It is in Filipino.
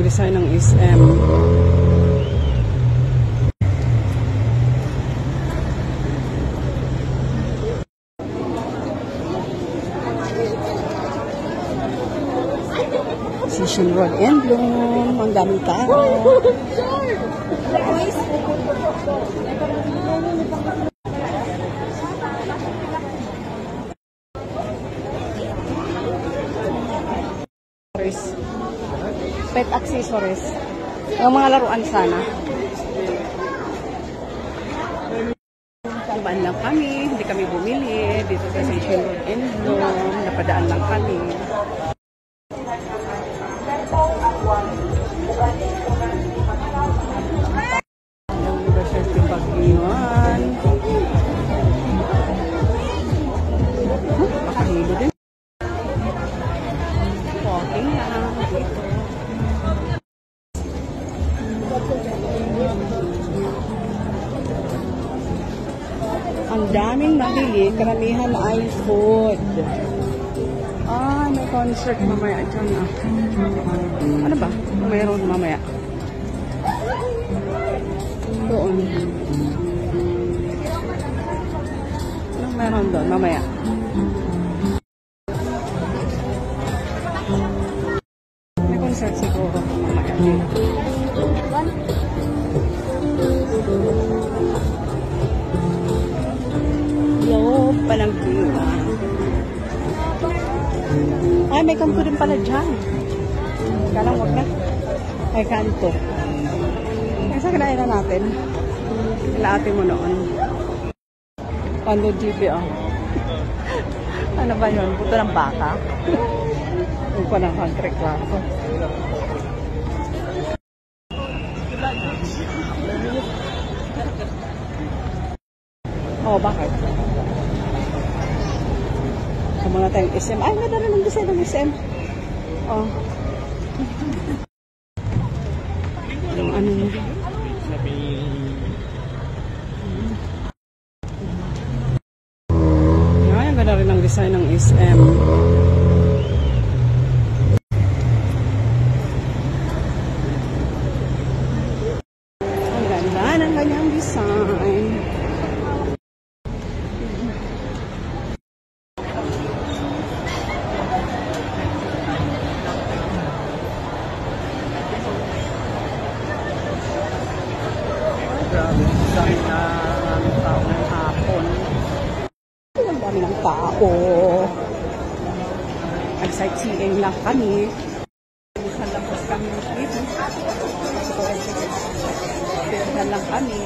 ng design ng SM. Station Road and Bloom. Ang daming tao. Pet accessories. Yung mga laruan sana. Napadaan lang kami. Hindi kami bumili. Dito sa Station Road and Bloom. Napadaan lang kami. Yung University of Baguian. Makahilo din. Walking lang dito. Ang daming nabili, karamihan ay food. Ah, may concert mamaya dyan ah. Ano ba? Mayroon mamaya. Doon. Anong meron doon mamaya? May concert siguro mamaya dito. Yo, Palangkina. Ay, may kanto din pala dyan. Kalang wag na. May kanto. Kasi kinain na natin. Ilaate mo noon. Pando GB, oh. Ano ba yun? Puto ng baka? Huwag pa ng country club. Oh, bakit? Muna tayong SM. Ay, ganda rin ang design ng SM. Oh. Yung ano yun. Ay, ang ganda rin ang design ng SM. Ang ganda ng kanyang design. Grabe, dami na tao ng hapon. Ang dami ng tao. Nag-sightseeing lang kami. Busan lang kami dito. Busan lang kami.